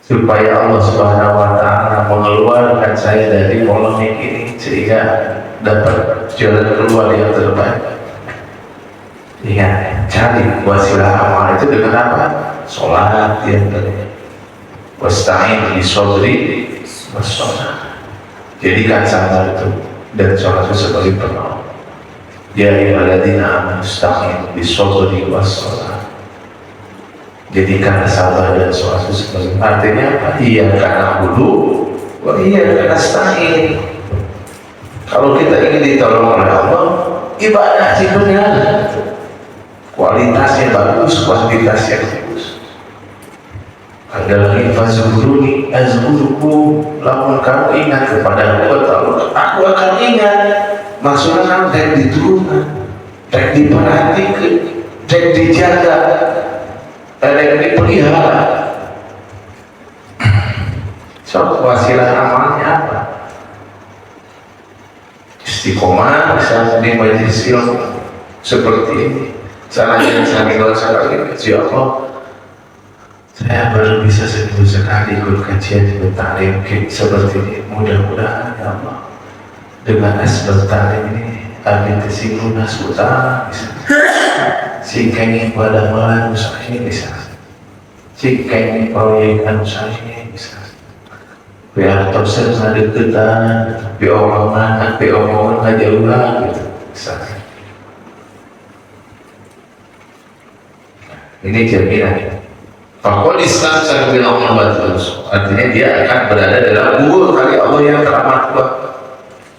supaya Allah Subhanahu wa Ta'ala mengeluarkan saya dari polemik ini sehingga dapat jalan keluar yang terbaik. Ingat, cari wasilah amal itu dengan apa? Sholat yang tadi. Wasta'in bisobri wassalah. Jadikan sabar itu dan sholat itu sebagai penolong. Ya ayyuhalladzina amanu ista'inu bisobri wassalah. Jadikan sabar dan sholat itu sebagai, artinya apa? Iya karena dulu, wah iya karena nasta'in. Kalau kita ingin ditolong oleh Allah, ibadah sih benar. Kualitasnya bagus, kuantitasnya bagus. Ada lagi fazkuruni azkurukum, lamun kamu ingat kepada Allah, aku akan ingat. Maksudnya kan rek diturunkan, rek diperhatikan, rek dijaga, rek dipelihara. So, wasilah amalnya apa? Istiqomah bisa di majelis ilmu seperti ini. Caranya saya sekali, ya Allah, saya baru bisa seminggu sekali ikut kajian di taklim seperti ini. Mudah-mudahan ya Allah, dengan asbab taklim ini amin kesinggung nasbuta bisa singkengi pada malam usahanya bisa singkengi proyek usahanya bisa biar terus ada deketan tapi omongan ngajauhan gitu bisa. Ini jaminan. Fakol Islam saya bilang artinya dia akan berada dalam gua kali Allah yang teramat kuat.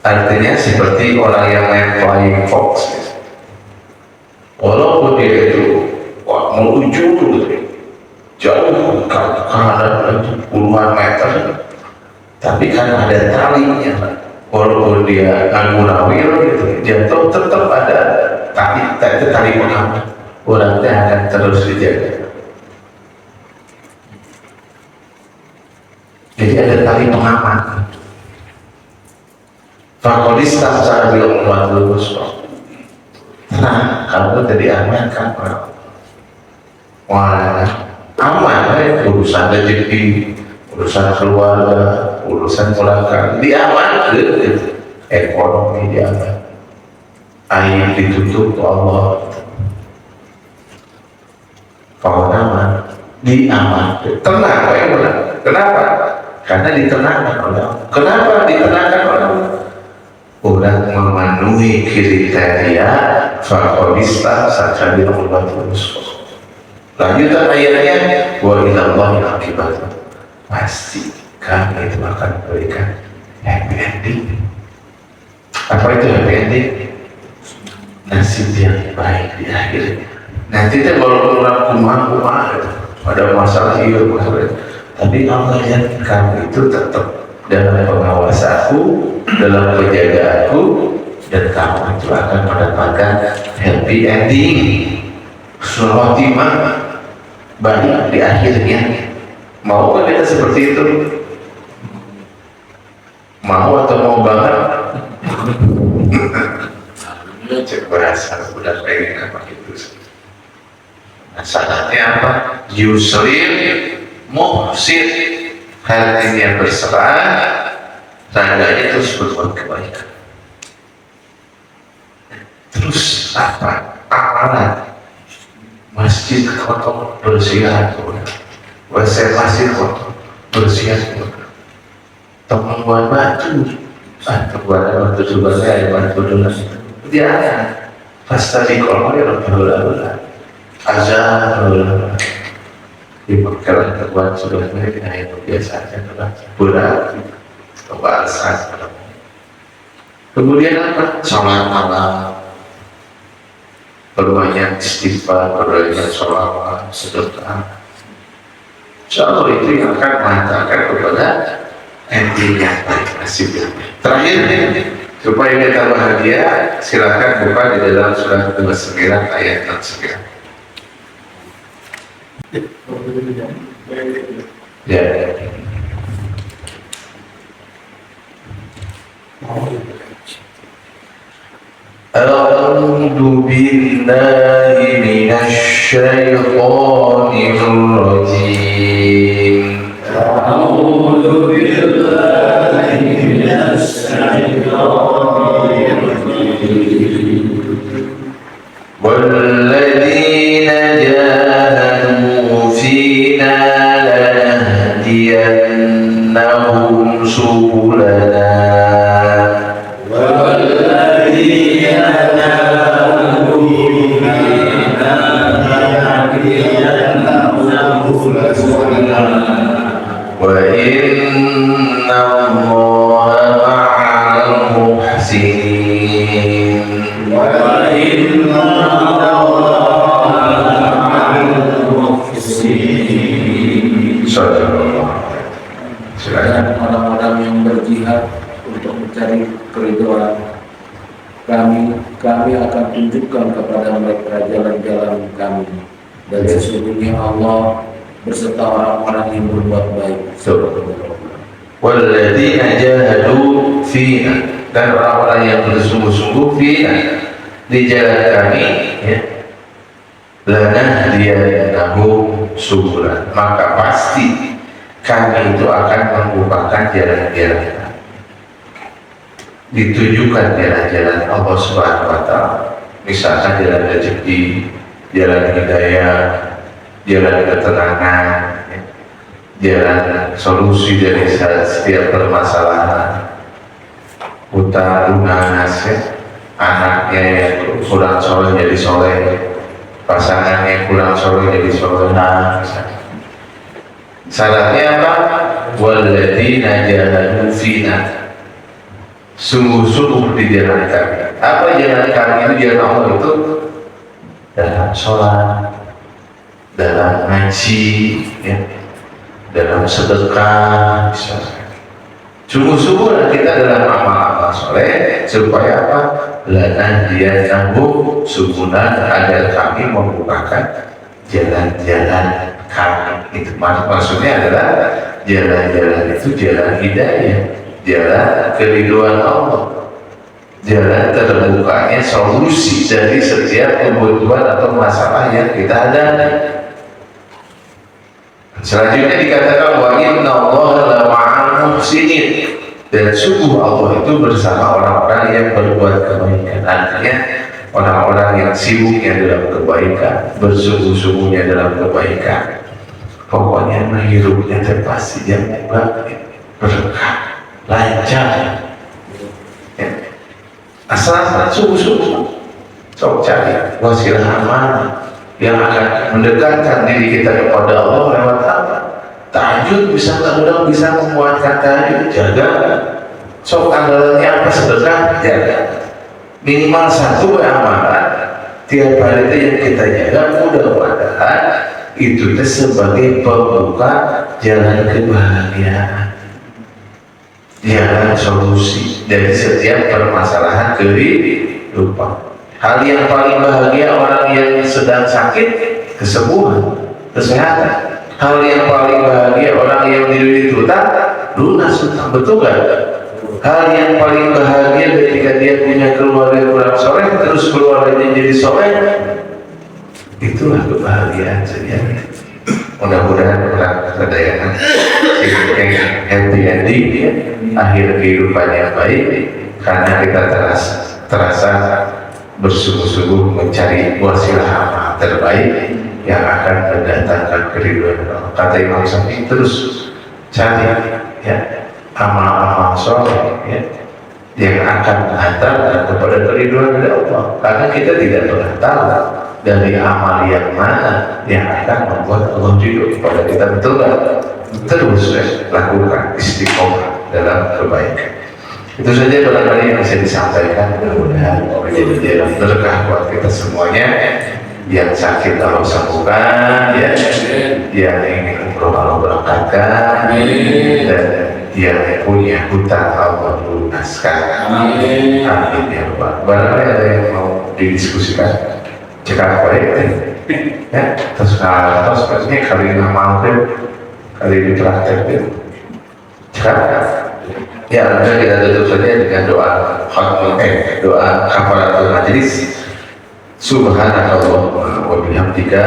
Artinya seperti orang yang main flying fox. Walaupun dia itu menuju jauh ke kanan puluhan meter, tapi kan ada talinya. Walaupun dia ngawil gitu, jatuh tetap ada tali pengaman. Orangnya akan terus dijaga. Jadi ada tali pengaman. Fakolistam saya bilang umat lulus. Nah, kamu tadi aman kan? Wah, aman urusan rezeki, urusan keluarga, urusan keluarga, diaman gitu. Ekonomi diaman. Air ditutup Allah. Kalau aman, diaman, tenang, benar. Kenapa? Karena ditenangkan oleh Allah. Kenapa ditenangkan oleh Allah? Orang memenuhi kriteria fakolista saja di Allah terus. Lanjutan ayatnya, wa ilallahi akibatnya. Pasti kami itu akan berikan happy ending. Apa itu happy ending? Nasib yang baik di akhirnya. Nanti itu walaupun orang kumah ada masalah hidup, tapi Allah lihat kamu itu tetap dalam pengawasanku, dalam penjagaanku, dan kamu itu akan mendapatkan happy ending, khotimah baik di akhirnya. Mau kan kita seperti itu? Mau atau mau banget? Cek bahasa udah pengen apa gitu. Syaratnya apa? Yusrin muhsin, hatinya berserah, tandanya terus berbuat kebaikan. Terus apa? Amalan masjid kotor bersihan, WC masjid kotor bersihan, teman buat batu, buat batu juga saya batu dulu. Dia pasti di kolom ya berulang-ulang. Azan diperkirakan terbuat sudah mereka yang biasa saja berat kebasan. Kemudian apa? Sholat malam, berbanyak istighfar, berbanyak sholawat, sedekah. Insyaallah itu yang akan mengantarkan kepada ending yang baik, nasib yang baik. Terakhir supaya kita bahagia, silakan buka di dalam surat 29 ayat 69. Ya. A'udzu billahi minasy syaithanir rajim. والذين جاهدوا فينا لنهدينهم سبلنا والذين جاهدوا فينا لنهدينهم سبلنا وإن الله مع المحسنين dan orang-orang yang berjihad untuk mencari keridhaan kami akan tunjukkan kepada mereka jalan-jalan kami, dan sesungguhnya Allah berserta orang-orang yang berbuat baik. Walladzina jahadu fina, dan orang-orang yang bersungguh-sungguh fina di jalan kami, ya, lanahdiyannahum subulan, maka pasti kami itu akan membukakan jalan-jalan, ditunjukkan jalan-jalan Allah Subhanahu wa Ta'ala. Misalkan jalan rezeki, jalan hidayah, jalan ketenangan, ya, jalan solusi dari setiap permasalahan, utang lunas, ya, anaknya yang kurang soleh jadi soleh, pasangannya yang kurang soleh jadi soleh. Syaratnya apa? Walladzina jahadu fina, sungguh-sungguh di jalan kami. Apa jalan kami itu? Jalan Allah itu dalam sholat, dalam ngaji, ya, dalam sedekah. Sungguh-sungguh kita dalam amal-amal soleh, supaya apa? Lanahdiyannahum subulan, agar kami membukakan jalan-jalan kami. Itu maksudnya adalah jalan-jalan itu jalan hidayah, jalan keridhaan Allah, jalan terbukanya solusi dari setiap kebutuhan atau masalah yang kita hadapi. Selanjutnya dikatakan wa inna Allaha la ma'al muhsinin, dan sungguh Allah itu bersama orang-orang yang berbuat kebaikan. Artinya orang-orang yang sibuknya dalam kebaikan, bersungguh-sungguhnya dalam kebaikan, pokoknya hidupnya terpasti yang berkah, lancar, ya. Asal sungguh-sungguh, sok cari wasilah amal yang akan mendekatkan diri kita kepada Allah lewat apa? Tahajud, bisa mudah bisa menguatkan tahajud, jaga. Sok andalannya apa? Sedekah, jaga. Minimal satu amalan tiap hari itu yang kita jaga, mudah-mudahan itu sebagai pembuka jalan kebahagiaan, jalan solusi dari setiap permasalahan kehidupan. Hal yang paling bahagia orang yang sedang sakit, kesembuhan, kesehatan. Hal yang paling bahagia orang yang dililit hutang, lunas hutang, betul gak? Hal yang paling bahagia ketika dia punya keluarga kurang soleh, terus keluarganya jadi soleh, itulah kebahagiaan sejati. Mudah-mudahan orang kedayangan happy ending, ya, akhir kehidupannya baik, karena kita terasa bersungguh-sungguh mencari wasilah amal terbaik yang akan mendatangkan keridhaan Allah. Kata Imam Syafi'i, terus cari, ya, amal-amal soleh, ya, yang akan mengantar kepada keridhaan dari Allah, karena kita tidak pernah tahu dari amal yang mana yang akan membuat Allah ridho kepada kita. Betul kan? Terus lakukan istiqomah dalam kebaikan. Itu saja barangkali yang bisa disampaikan, mudah-mudahan menjadi jalan berkah buat kita semuanya. Yang sakit Allah sembuhkan, ya, yang ingin umroh Allah berangkatkan, dan yang punya hutang Allah lunaskan. Amin ya Rabbal. Barangkali ada yang mau didiskusikan, cekak baik, ya, terus maksudnya kali ini maghrib, kali ini praktek, cekak. Ya, kita tutup saja dengan doa doa kafaratul majlis. Subhanallah wa bihamdika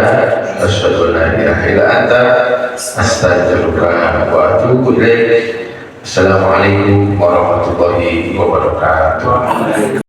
asyhadu an la ilaha illa anta astaghfiruka wa atubu ilaik. Assalamualaikum warahmatullahi wabarakatuh.